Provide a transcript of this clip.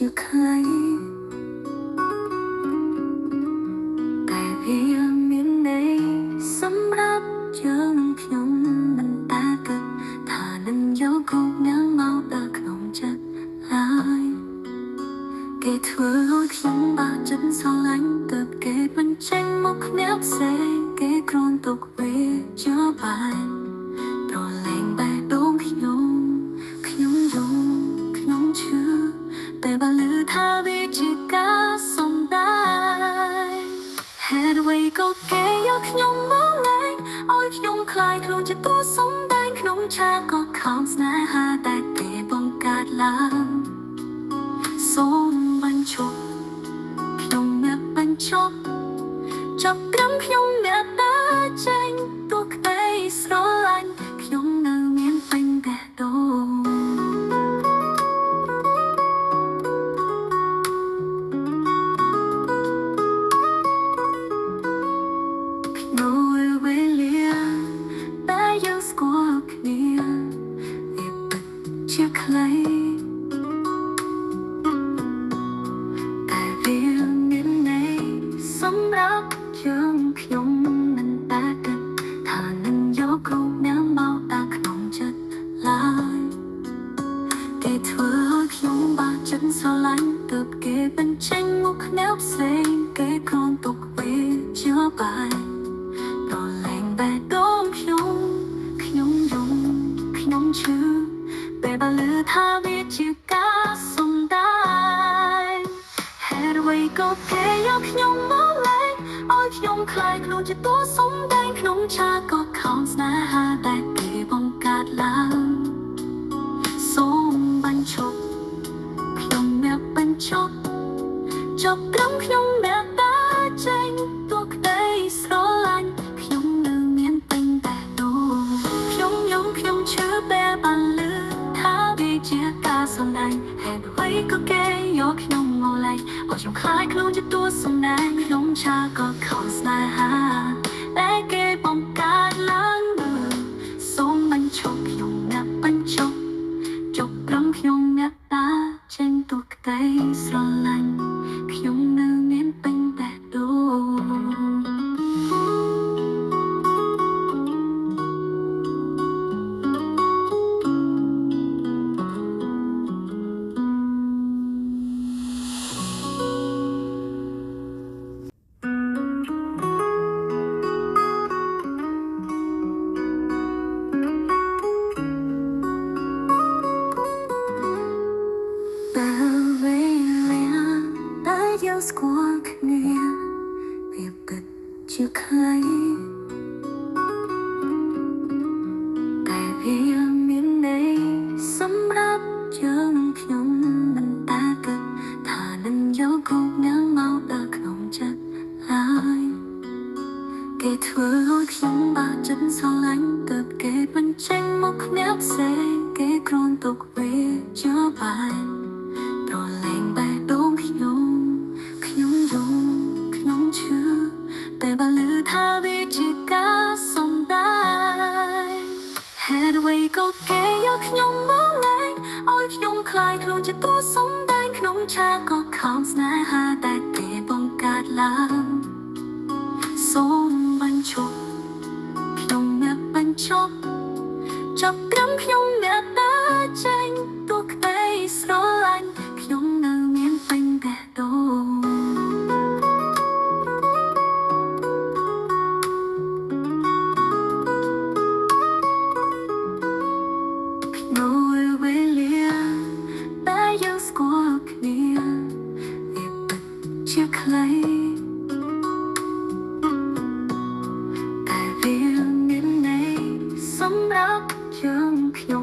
chưa thấyแต่เพียงมินในสำหรับយើងខ្ញុំមិនតែគិតថានឹងយកគប់អ្នកមកដល់ក្នុងចិត្តឡើយគេធ្វើឲ្យខ្ញុំបាក់ចិត្តស្រឡាញ់ទើបគេបញ្ចេញមកគ្នាផ្សេងគេគ្រាន់ទុកវាជាបាយប្រឡែងបែបដូងខ្ញុំយំខ្ញុំឈឺតែបើលឺថាវាជាការសំដែងហេតុអ្វីក៏គេយកខ្ញុំមកលែងឲ្យខ្ញុំខ្លាចខ្លួនជាតួសំដែងក្នុងឆាកក៏ខំស្នេហាតែគេបង្កើតឡើងសូមបញ្ឈប់ខ្ញុំអ្នកបញ្ឈប់ចាប់ត្រឹមខ្ញុំអ្នកតាចេញទោះក្តីស្រឡាញ់ខ្ញុំនៅមានពេញបេះដូងវេលាតែយើងស្គាល់គ្នាវាពិតជាខ្លីតែវាមានន័យសម្រាប់យើងខ្ញុំមិនតែគិតថានឹងយកគ្រប់អ្នកមកដាក់ក្នុងចិត្តឡើយគេធ្វើឲ្យខ្ញុំបាក់ចិត្តស្រឡាញ់ទើបគេបញ្ចេញមុខគ្នាផ្សេងគេគ្រាន់ទុកវាជាបាយប្រឡែងបែបដូងខ្ញុំយំខ្ញុំឈឺពេលបើលឺថាវាជាការសំដែងហេតុអ្វីក៏គេយកខ្ញុំមកលែងឲ្យខ្ញុំខ្លាចខ្លួនជាតួសំដែងក្នុងឆាកក៏ខំស្នេហាតែគេបង្កើតឡើងសូមបញ្ឈប់ខ្ញុំអ្នកបញ្ឈប់ចប់ត្រឹមខ្ញុំអ្នកតាចេញទោះក្តីស្រឡាញ់ខ្ញុំនៅមានពេញតែដូងខ្ញុំយំខ្ញុំឈឺពេលបានលឺថាវាជាការសម្ដែងហេតុអ្វីក៏គេយកខ្ញុំមកលែងឲ្យខ្ញុំខ្លាចខ្លួនជាតួសម្ដែងខ្ញុំឆាក៏ខំស្នេហាតែគេបង្កើតឡើងសូមបញ្ឈប់ខ្ញុំអ្នកបញ្ឈប់ចប់ត្រឹមខ្ញុំអ្នកតាចេញទោះក្តីស្រឡាញ់ខ្ញុំនៅមានពេញតែដូងយើងស្គាល់គ្នាវាពិតជាខ្លីតែវាមានន័យសម្រាប់យើងខ្ញុំមិនតែគិតថានឹងយកគ្រប់អ្នកមកដល់ក្នុងចិត្តឡើយគេធ្វើឲ្យខ្ញុំបាក់ចិត្តស្រឡាញ់ទើបគេបញ្ចេញមកគ្នាផ្សេងគេគ្រាន់ទុកវាជាបាយប្រឡែងបែបដូងខ្ញុំយំខ្ញុំឈឺតែបើលឺថាវាជាការសំដែងហេតុអ្វីក៏គេយកខ្ញុំមកលែងឲ្យខ្ញុំខ្លាចខ្លួនជាតួសំដែងក្នុងឆាកក៏ខំស្នេហាតែគេបង្កើតឡើងសូមបញ្ឈប់ខ្ញុំអ្នកបញ្ឈប់ចាប់ត្រឹមខ្ញុំអ្នកតាចេញទោះក្តីស្រឡាញ់ខ្ញុំនៅមានពេញបេះដូងវេលាតែយើងស្គាល់គ្នាវាពិតជាខ្លីតែវាមានន័យសម្រាប់យើងខ្ញុំ